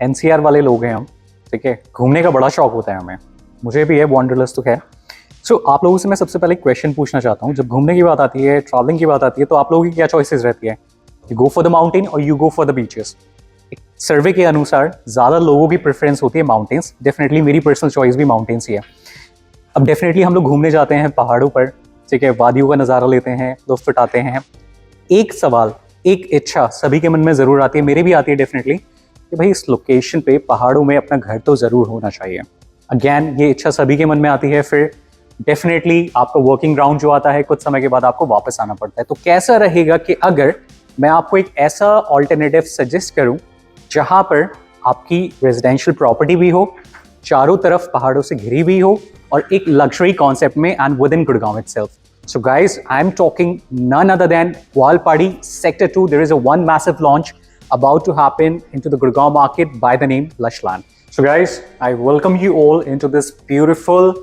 NCR वाले लोग हैं हम, ठीक है, घूमने का बड़ा शौक होता है हमें, मुझे भी है, वॉन्डरलस्ट तो खैर। सो आप लोगों से मैं सबसे पहले क्वेश्चन पूछना चाहता हूँ, जब घूमने की बात आती है, ट्रैवलिंग की बात आती है, तो आप लोगों की क्या चॉइसेस रहती है? You go for the mountain और you go for the beaches? एक सर्वे के अनुसार ज़्यादा लोगों की प्रेफरेंस होती है माउंटेन्स। डेफिनेटली मेरी पर्सनल चॉइस भी माउंटेन्स ही है। अब डेफिनेटली हम लोग घूमने जाते हैं पहाड़ों पर, ठीक है, वादियों का नज़ारा लेते हैं, लुत्फ उठाते हैं। एक सवाल, एक इच्छा सभी के मन में ज़रूर आती है, मेरे भी आती है डेफिनेटली, कि भाई इस लोकेशन पे पहाड़ों में अपना घर तो ज़रूर होना चाहिए। अगेन ये इच्छा सभी के मन में आती है। फिर डेफिनेटली आपका वर्किंग ग्राउंड जो आता है, कुछ समय के बाद आपको वापस आना पड़ता है। तो कैसा रहेगा कि अगर मैं आपको एक ऐसा ऑल्टरनेटिव सजेस्ट करूं जहां पर आपकी रेजिडेंशियल प्रॉपर्टी भी हो, चारों तरफ पहाड़ों से घिरी हुई हो, और एक लग्जरी कॉन्सेप्ट में, and with in Gurgaon itself. So guys, I'm talking none other than Walpadi Sector 2. There is a one massive launch about to happen into the Gurgaon market by the name Lushland. So guys, I welcome you all into this beautiful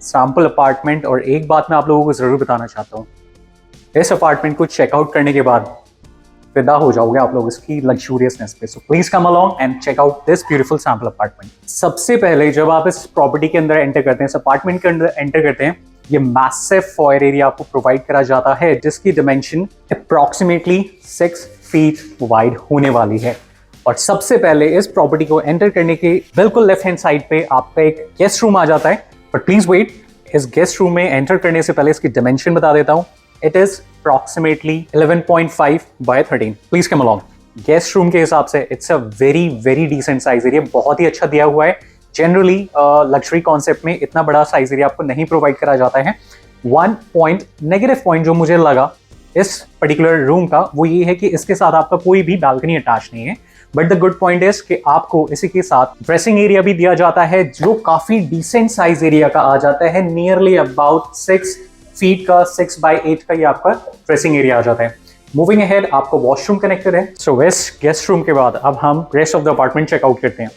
sample apartment. और एक बात मैं आप लोगों को जरूर बताना चाहता हूँ, इस अपार्टमेंट को चेकआउट करने के बाद फिदा हो जाओगे आप लोग इसकी लग्जूरियसनेस पे। So please come along and check out this beautiful sample apartment. सबसे पहले जब आप इस प्रॉपर्टी के अंदर एंटर करते हैं, इस अपार्टमेंट के अंदर एंटर करते हैं, ये मैसिव फॉयर एरिया आपको प्रोवाइड करा जाता है, जिसकी डिमेंशन अप्रॉक्सीमेटली 6 फीट वाइड होने वाली है। और सबसे पहले इस प्रॉपर्टी को एंटर करने के बिल्कुल लेफ्ट हैंड साइड पे आपका एक गेस्ट रूम आ जाता है। बट प्लीज वेट, इस गेस्ट रूम में एंटर करने से पहले इसकी डिमेंशन बता देता हूँ। It is approximately 11.5 by 13. Please come along. Guest room के हिसाब से it's a very decent size area, बहुत ही अच्छा दिया हुआ है। जनरली लग्जरी कॉन्सेप्ट में इतना बड़ा साइज एरिया आपको नहीं प्रोवाइड करा जाता है। नेगेटिव पॉइंट जो मुझे लगा इस पर्टिकुलर रूम का, वो ये है कि इसके साथ आपका कोई भी बालकनी अटैच नहीं है। But the good point is कि आपको इसी के साथ ड्रेसिंग एरिया भी दिया जाता है, जो काफी डिसेंट साइज एरिया का आ जाता है। नियरली अबाउट 6 फीट का, 6 by 8 का ये आपका ड्रेसिंग एरिया आ जाता है। मूविंग अहेड, आपको वॉशरूम कनेक्टेड है। सो इस गेस्ट रूम के बाद अब हम rest of the apartment check out करते हैं।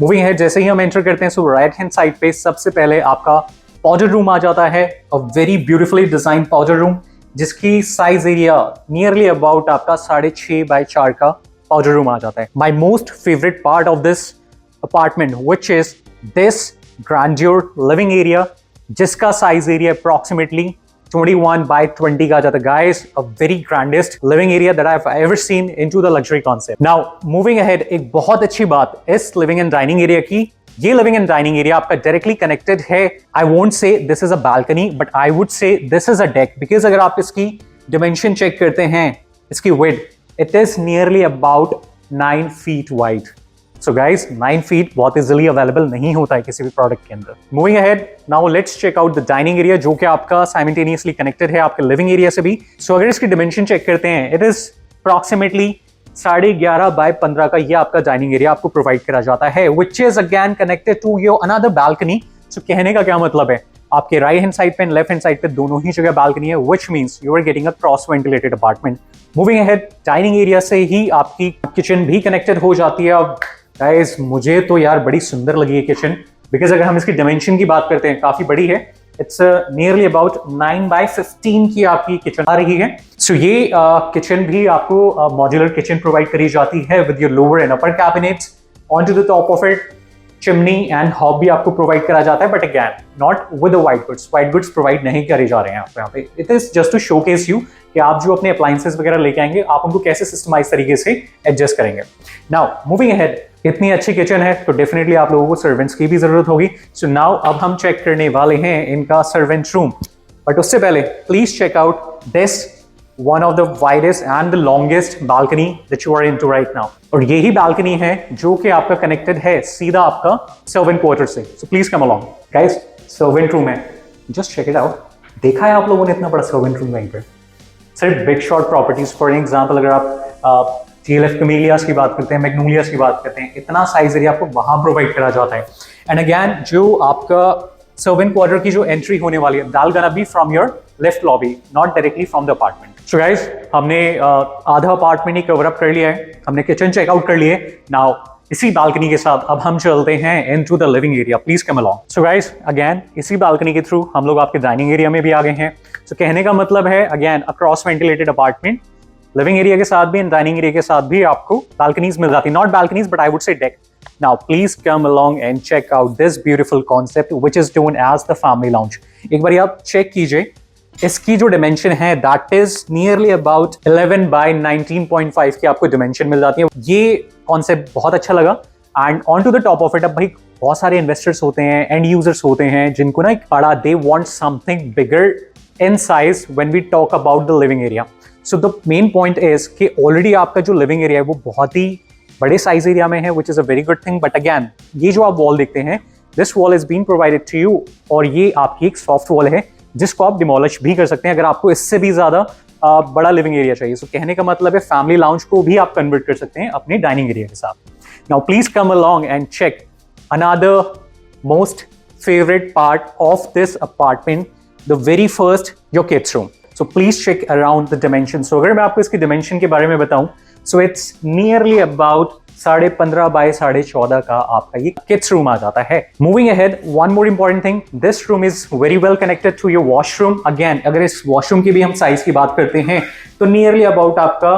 मूविंग अहेड, जैसे ही हम एंटर करते हैं, सो राइट हैंड साइड पे सबसे पहले आपका पाउडर रूम आ जाता है। A very beautifully design powder room, जिसकी साइज एरिया नियरली अबाउट आपका 6.5 by 4 का पाउडर रूम आ जाता है। My most favourite part of this apartment which is this grandeur living area, जिसका साइज एरिया अप्रॉक्सीमेटली 21 by 20 का जाता है। Guys, a very grandest living area that I've ever seen into the luxury concept. Now, moving ahead, एक बहुत अच्छी बात इस living and dining area की, ये living and dining area आपका directly connected है। I won't say this is a balcony, but I would say this is a deck, because अगर आप इसकी dimension check करते हैं, इसकी width, it is nearly about 9 feet wide. So guys, 9 feet बहुत easily available नहीं होता है किसी भी प्रोडक्ट के अंदर। Moving ahead, now let's check out the dining area, जो कि आपका साइमल्टेनियसली कनेक्टेड है आपके लिविंग एरिया से भी। सो अगर इसकी डिमेंशन चेक करते हैं, इट इज अप्रॉक्सीमेटली 11.5 by 15 का ये आपका डाइनिंग एरिया आपको प्रोवाइड करा जाता है, which is again connected to your another balcony. So कहने का क्या मतलब है, आपके राइट हैंड साइड पे एंड लेफ्ट हैंड साइड पे दोनों ही जगह बालकनी है, which means you are getting a cross ventilated apartment. Moving ahead, dining area से ही आपकी किचन भी कनेक्टेड हो जाती है। अब गाइस, मुझे तो यार बड़ी सुंदर लगी है किचन, बिकॉज अगर हम इसकी डायमेंशन की बात करते हैं, काफी बड़ी है। इट्स नियरली अबाउट 9 by 15 की आपकी किचन आ रही है। सो ये किचन भी आपको मॉड्यूलर किचन प्रोवाइड करी जाती है with your lower and upper cabinets. On to the top of it chimney and hob भी आपको प्रोवाइड करा जाता है, but again not with white goods. White goods provide नहीं करे जा रहे हैं आपको यहाँ पे। It is just to showcase you कि आप जो अपने अप्लायंसेस वगैरह लेके आएंगे, आप उनको कैसे सिस्टमाइज तरीके से एडजस्ट करेंगे। नाउ मूविंग अहेड, इतनी अच्छी किचन है तो डेफिनेटली आप लोगों को सर्वेंट्स की भी जरूरत होगी। सो नाउ अब हम चेक करने वाले हैं इनका सर्वेंट रूम। बट उससे पहले please check out this one of the widest and the longest balcony that you are into right now. और यही बालकनी है जो कि आपका कनेक्टेड है सीधा आपका सर्वेंट क्वार्टर से। सो please come along guys, servant room है, जस्ट चेक इट आउट। देखा है आप लोगों ने इतना बड़ा सर्वेंट रूम वहीं पर? सिर्फ big shot properties, for example अगर आप TLF कैमेलियास की बात करते हैं, मैग्नोलियास की बात करते हैं, इतना साइज एरिया आपको वहां प्रोवाइड करा जाता है। एंड अगेन जो आपका सर्वेंट क्वार्टर की जो एंट्री होने वाली है, that gonna be from your left lobby, not directly from the apartment. So guys, हमने आधा अपार्टमेंट ही कवर अप कर लिया है, हमने किचन चेकआउट कर लिए। नाउ इसी बालकनी के साथ अब हम चलते हैं into the living area. Please come along. So guys, again इसी बालकनी के थ्रू हम लोग आपके डाइनिंग एरिया में भी आ गए हैं। सो कहने का मतलब है again a cross ventilated apartment, living area के साथ भी एंड डाइनिंग एरिया के साथ भी आपको बालकनीज मिल जाती है। Not balconies but I would say deck. Now please come along and check out this beautiful concept which is known as the family lounge. एक बार आप चेक कीजिए, इसकी जो डिमेंशन है that is nearly about 11 by 19.5 की आपको dimension मिल जाती है। ये कॉन्सेप्ट बहुत अच्छा लगा and on to the top of it, अब भाई बहुत सारे इन्वेस्टर्स होते हैं, एंड यूजर्स होते हैं जिनको ना एक बड़ा, they want something bigger in size when we talk about the living area. So the main point is कि ऑलरेडी आपका जो लिविंग एरिया है वो बहुत ही बड़े साइज एरिया में है, which is a very good thing. But again ये जो आप वॉल देखते हैं, this wall is been provided to you, और ये आपकी एक सॉफ्ट वॉल है जिसको आप डिमोलिश भी कर सकते हैं अगर आपको इससे भी ज्यादा बड़ा लिविंग एरिया चाहिए। सो कहने का मतलब है फैमिली लाउंज को भी आप कन्वर्ट कर सकते हैं अपने डाइनिंग एरिया के साथ। Now please come along and check another most favourite part of this apartment, the very first, your kids room. So please check around the dimension. So अगर मैं आपको इसकी डिमेंशन के बारे में बताऊं, so it's nearly about 15.5 by 14.5 का आपका ये किड्स रूम आ जाता है। Moving ahead, one more important thing, this room is very well connected to your washroom. Again अगर इस वॉशरूम की भी हम साइज की बात करते हैं तो नियरली अबाउट आपका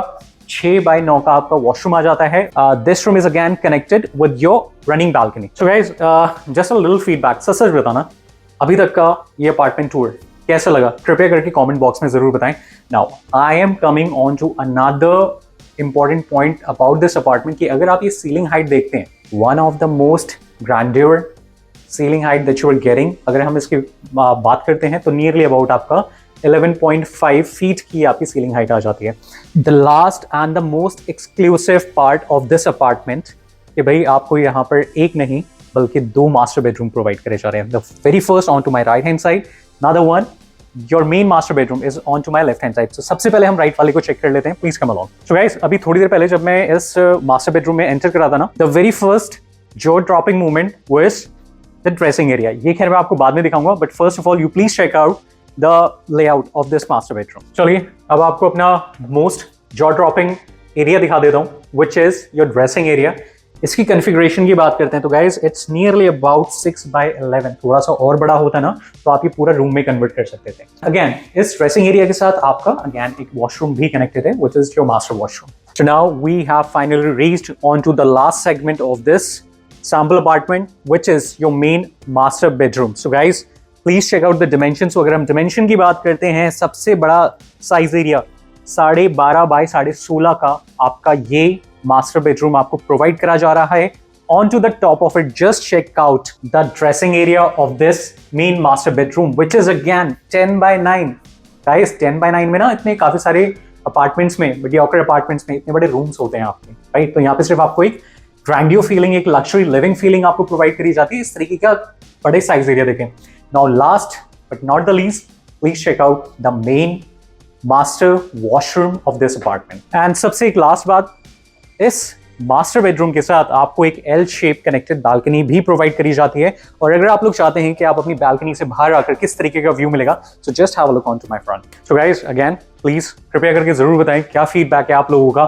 6 बाय 9 का आपका वॉशरूम आ जाता है। This room is again connected with your running balcony. So guys just a little feedback, सच बताना अभी तक का ये अपार्टमेंट टूर कैसा लगा, कृपया करके कमेंट बॉक्स में जरूर बताएं। Now I am coming on to another important point about this apartment कि अगर आप ये सीलिंग हाइट देखते हैं, one of the most grandeur ceiling height that you are getting, अगर हम इसकी बात करते हैं तो नियरली अबाउट आपका 11.5 फीट की आपकी सीलिंग हाइट आ जाती है। The last and the most exclusive part of this apartment कि भाई आपको यहाँ पर एक नहीं बल्कि 2 मास्टर बेडरूम प्रोवाइड करे जा रहे हैं। The very first on to my right hand side, another one, your main master bedroom is on to my left hand side. So सबसे पहले हम राइट वाले को चेक कर लेते हैं, please come along. So guys अभी थोड़ी देर पहले जब मैं इस मास्टर बेडरूम में एंटर करा था ना, द वेरी फर्स्ट जो dropping movement was the dressing area. ये खैर मैं आपको बाद में दिखाऊंगा, but first of all you please check out the layout of this master bedroom. चलिए अब आपको अपना मोस्ट जॉ ड्रॉपिंग एरिया दिखा देता हूँ, which is your dressing area. इसकी कॉन्फ़िगरेशन की बात करते हैं तो guys it's nearly about 6 by 11। थोड़ा सा और बड़ा होता ना तो आप ये पूरा रूम में कन्वर्ट कर सकते थे। अगेन इस ड्रेसिंग एरिया के साथ आपका अगेन एक वॉशरूम भी कनेक्टेड है, which is your master washroom. So now we have finally reached on to the last segment of this sample apartment, which is your main master bedroom. So guys please check out the dimension. So अगर हम dimension की बात करते हैं, सबसे बड़ा size area 12.5 bye 16.5 का आपका ये मास्टर बेडरूम आपको प्रोवाइड करा जा रहा है। On to the top of it, just check out the dressing area of this main master bedroom, which is again 10 by 9। Guys 10 by 9 में ना इतने काफी सारे अपार्टमेंट्स में, मीडियोकर अपार्टमेंट्स में इतने बड़े रूम्स होते हैं आपके, राइट? तो यहाँ पे सिर्फ आपको एक ग्रैंडियो फीलिंग, एक लग्जरी लिविंग फीलिंग आपको प्रोवाइड करी जाती है। इस तरीके का बड़े साइज एरिया देखें। Now last but not the least, please check out the main master washroom of this apartment. And सबसे एक लास्ट बात, इस मास्टर बेडरूम के साथ आपको एक एल शेप कनेक्टेड बालकनी भी प्रोवाइड करी जाती है। और अगर आप लोग चाहते हैं कि आप अपनी बालकनी से बाहर आकर किस तरीके का व्यू मिलेगा, so just have a look on to my front. So guys again please कृपया करके जरूर बताएं क्या फीडबैक है आप लोगों का।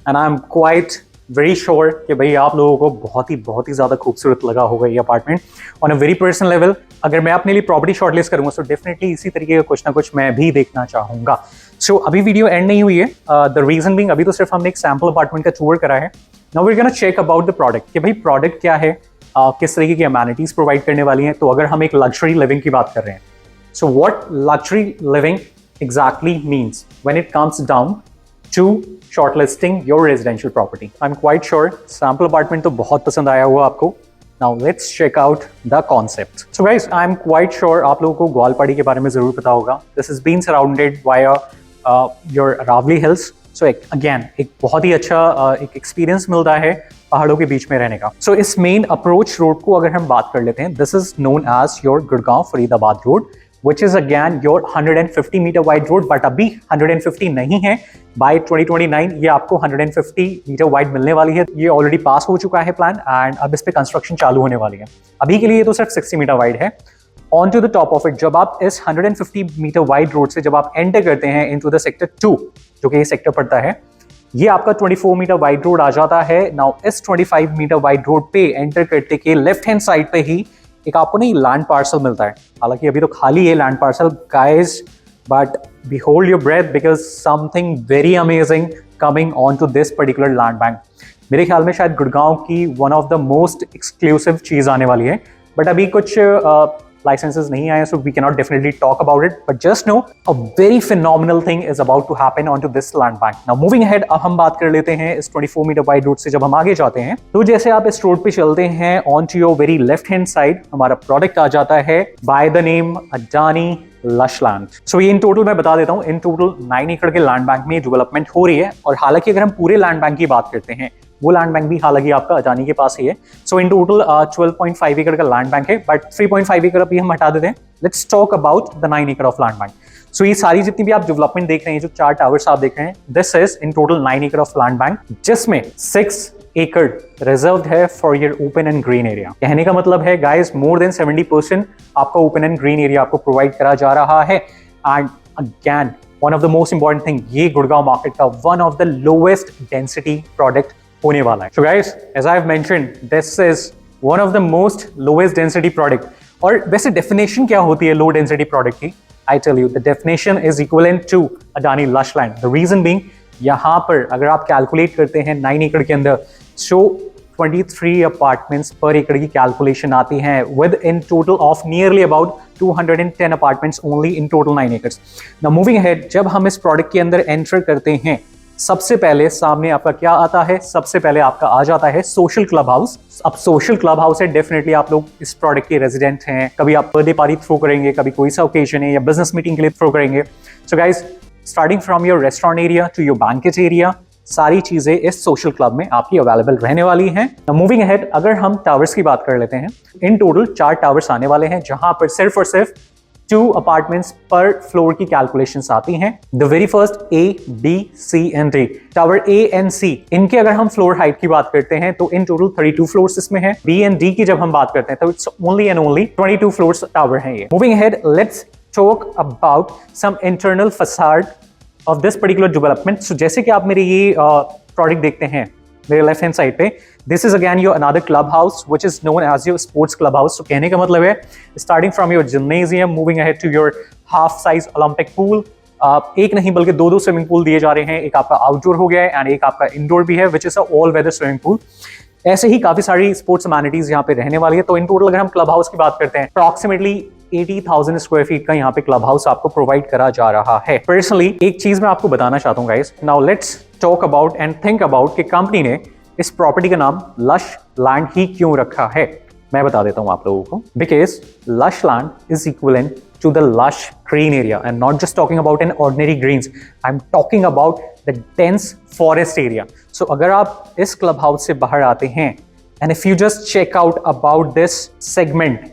And I am quite very sure कि भाई आप लोगों को बहुत ही ज्यादा खूबसूरत लगा होगा ये apartment. On a very personal level अगर मैं अपने लिए प्रॉपर्टी शॉर्टलिस्ट करूंगा तो डेफिनेटली इसी तरीके का कुछ ना कुछ मैं भी देखना चाहूंगा। सो अभी वीडियो एंड नहीं हुई है, द रीजन बीइंग अभी तो सिर्फ हमने एक सैंपल अपार्टमेंट का टूर करा है। Now we are gonna check about the product कि भाई प्रोडक्ट क्या है, किस तरीके की अमेनिटीज प्रोवाइड करने वाली हैं। तो अगर हम एक लग्जरी लिविंग की बात कर रहे हैं, so what luxury living exactly means when it comes down to shortlisting your residential property. I'm quite sure sample apartment तो बहुत पसंद आया होगा आपको। Now let's check out the concept. So guys, I'm quite sure आप लोगों को ग्वालपाड़ी के बारे में जरूर पता होगा। This has been surrounded by your Aravali Hills. So again एक बहुत ही अच्छा एक एक्सपीरियंस मिलता है पहाड़ों के बीच में रहने का। So इस मेन अप्रोच रोड को अगर हम बात कर लेते हैं, this is known as your Gurgaon Faridabad road, which is again your 150 meter wide road, but अभी 150 नहीं है। By 2029 ये आपको 150 मीटर वाइड मिलने वाली है। ये ऑलरेडी पास हो चुका है प्लान एंड अब इस पे कंस्ट्रक्शन चालू होने वाली है। अभी के लिए तो सिर्फ 60 मीटर वाइड है। On to the top of it, जब आप इस 150 मीटर वाइड रोड से जब आप एंटर करते हैं इनटू द सेक्टर 2, जो कि ये सेक्टर पड़ता है, ये आपका 24 मीटर वाइड रोड आ जाता है। नाउ इस 25 मीटर वाइड रोड पे एंटर करते के लेफ्ट हैंड साइड पे ही एक आपको नहीं लैंड पार्सल मिलता है। हालांकि अभी तो खाली है land parcel guys, but behold your breath because something very amazing coming onto this particular land bank. मेरे ख्याल में शायद गुड़गांव की one of the most exclusive चीज आने वाली है, बट अभी कुछ licenses नहीं आए, so we cannot definitely talk about it, but just know a very phenomenal thing is about to happen onto this land bank. Now moving ahead, अब हम बात कर लेते हैं इस 24 मीटर वाइड रोड से जब हम आगे जाते हैं, तो जैसे आप इस रोड पे चलते हैं onto your very left hand side हमारा प्रोडक्ट आ जाता है by the name Adani lush land. So ये इन टोटल मैं बता देता हूँ, इन टोटल 9 एकड़ के लैंड बैंक में डेवलपमेंट हो रही है, और हालांकि अगर हम पूरे लैंड बैंक की बात करते हैं, वो लैंड बैंक भी हालांकि आपका अडानी के पास ही है। सो इन टोटल 12.5 एकड़ का लैंड बैंक है, बट 3.5 एकड़ अभी हम हटा देते हैं। लेट्स टॉक अबाउट द 9 एकड़ ऑफ लैंड बैंक। सो ये सारी जितनी भी आप डेवलपमेंट देख रहे हैं, जो 4 टावर्स आप देख रहे हैं, दिस इज इन टोटल 9 एकड़ ऑफ लैंड बैंक, जिसमें 6 एकड़ रिजर्व्ड है for your open and green area. कहने का मतलब है गाइस, मोर देन 70% आपका ओपन एंड ग्रीन एरिया आपको प्रोवाइड करा जा रहा है। And again one of the most important thing, ये गुड़गांव मार्केट का one of the lowest density product होने वाला है। So guys, as I have mentioned, this is one of the most lowest density product. और वैसे definition क्या होती है low density product की? I tell you, the definition is equivalent to Adani Lush Land. The reason being, यहाँ पर अगर आप कैलकुलेट करते हैं 9 एकड़ के अंदर, so 23 अपार्टमेंट्स पर एकड़ की कैलकुलेशन आती है, with in total of nearly about 210 apartments only in total 9 एकड़। नाउ मूविंग अहेड, जब हम इस प्रोडक्ट के अंदर एंटर करते हैं, सबसे पहले सामने आपका क्या आता है? सबसे पहले आपका आ जाता है सोशल क्लब हाउस। अब सोशल क्लब हाउस है, डेफिनेटली आप लोग इस प्रोडक्ट के रेजिडेंट हैं, कभी आप बर्थडे पार्टी थ्रो करेंगे, कभी कोई सा ओकेजन है या बिजनेस मीटिंग के लिए थ्रो करेंगे। So guys, starting from your restaurant area to your banquet area, सारी चीजें इस सोशल क्लब में आपकी अवेलेबल रहने वाली हैं। मूविंग अहेड, अगर हम टावर्स की बात कर लेते हैं, इन टोटल 4 टावर्स आने वाले हैं, जहां पर सिर्फ और सिर्फ 2 अपार्टमेंट्स पर फ्लोर की कैलकुलेशंस आती हैं। The very first A, B, C and D। Tower A and C, इनके अगर हम फ्लोर हाइट की बात करते हैं तो इन टोटल 32 फ्लोर्स इसमें है। B एंड D की जब हम बात करते हैं तो it's only and only 22 floors tower है ये। Moving ahead, let's talk about some internal facade of this particular development. So जैसे कि आप मेरे ये प्रोडक्ट देखते हैं मेरे लेफ्ट हैंड साइड पे, this is again your another club house which is known as your sports club house. तो कहने का मतलब है, starting from your gymnasium, moving ahead to your half size Olympic pool, एक नहीं बल्कि 2 स्विमिंग पूल दिए जा रहे हैं। एक आपका आउटडोर हो गया है एंड एक आपका इंडोर भी है, which is a all weather swimming pool. ऐसे ही काफी सारी स्पोर्ट्स अमेनिटीज यहाँ पे रहने वाली है। तो इन टोटल अगर हम क्लब हाउस की बात करते हैं, अप्रॉक्सीमेटली 80,000 स्क्वायर फीट का यहाँ पे क्लब हाउस आपको प्रोवाइड करा जा रहा है। पर्सनली एक चीज मैं आपको बताना चाहता हूँ guys, now let's talk about and think about कि कंपनी ने इस प्रॉपर्टी का नाम लश लैंड ही क्यों रखा है। मैं बता देता हूं आप लोगों को, because lush land is equivalent to the lush green area, and not just talking about an ordinary greens, I am talking about the dense forest area. So अगर आप इस क्लब हाउस से बाहर आते हैं, and if you just check out about this segment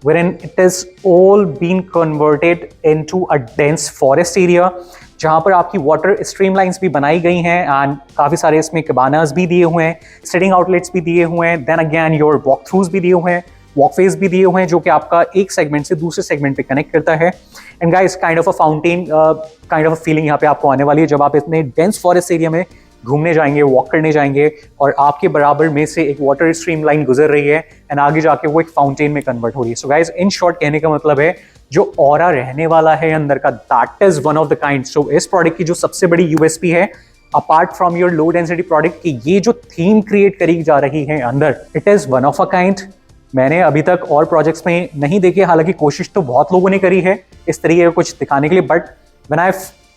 wherein it is all been converted into a dense forest area, जहां पर आपकी वाटर स्ट्रीम लाइन्स भी बनाई गई हैं एंड काफ़ी सारे इसमें कबानास भी दिए हुए हैं, सिटिंग आउटलेट्स भी दिए हुए हैं, then again your walk throughs भी दिए हुए हैं, वॉकवेज भी दिए हुए हैं, जो कि आपका एक सेगमेंट से दूसरे सेगमेंट पे कनेक्ट करता है। And guys, kind of a fountain kind of a feeling यहाँ पे आपको आने वाली है जब आप इतने डेंस फॉरेस्ट एरिया में घूमने जाएंगे, वॉक करने जाएंगे, और आपके बराबर में से एक वाटर स्ट्रीम लाइन गुजर रही है एंड आगे जाके वो एक फाउंटेन में कन्वर्ट हो रही है। सो गाइस, इन शॉर्ट कहने का मतलब है, जो ऑरा रहने वाला है अंदर का, that is one of the kind. So इस प्रोडक्ट की जो सबसे बड़ी यूएसपी है, apart from your low density product, की ये जो थीम क्रिएट करी जा रही है अंदर, it is one of a kind. मैंने अभी तक और प्रोजेक्ट्स में नहीं देखे, हालांकि कोशिश तो बहुत लोगों ने करी है इस तरीके का कुछ दिखाने के लिए, but when I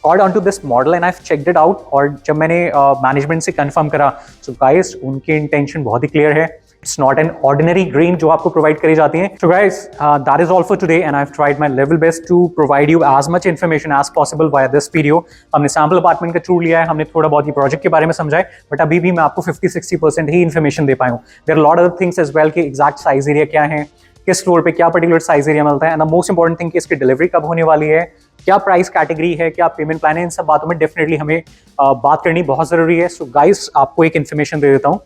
got onto this model and I've checked it out, और जब मैंने मैनेजमेंट से कंफर्म करा, so guys, उनकी इंटेंशन बहुत ही क्लियर है। It's not an ordinary green जो आपको प्रोवाइड करी जाती है। So guys, that is all for today and I've tried my level best to provide you as much information as possible via this video। हमने sample apartment का tour लिया है, हमने थोड़ा बहुत ही प्रोजेक्ट के बारे में समझा है, बट अभी भी मैं आपको 50-60% ही इन्फॉर्मेशन दे पाया हूँ। There are a lot of things as well कि एग्जैक्ट साइज एरिया क्या है, किस फ्लोर पे क्या पर्टिकुलर साइज एरिया मिलता है, and the most important thing कि इसकी डिलीवरी कब होने वाली है, क्या प्राइस कैटेगरी है, क्या पेमेंट प्लान है, इन सब बातों में डेफिनेटली हमें बात करनी बहुत जरूरी है। सो गाइस, आपको एक इन्फॉर्मेशन दे देता हूँ।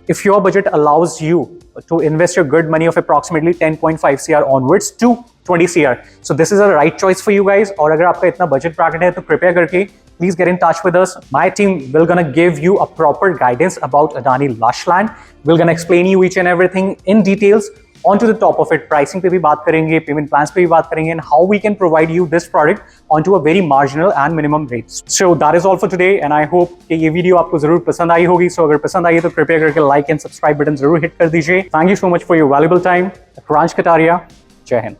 If your budget allows you to invest your good money of approximately 10.5 CR onwards to 20 CR, so this is a right choice for you guys। और अगर आपका इतना बजट ब्रैकेट है तो कृपया करके please get in touch with us। My team will gonna give you a proper guidance about Adani Lush Land। We're gonna explain you each and everything in details on to the top of it pricing पे भी बात करेंगे, payment plans पे भी बात करेंगे, and how we can provide you this product on to a very marginal and minimum rates. So that is all for today and I hope कि ये वीडियो आपको जरूर पसंद आई होगी। सो अगर पसंद आई है तो कृपया करके लाइक एंड सब्सक्राइब बटन जरूर हिट कर दीजिए। Thank you so much for your valuable time. रांच कटारिया, जय हिंद।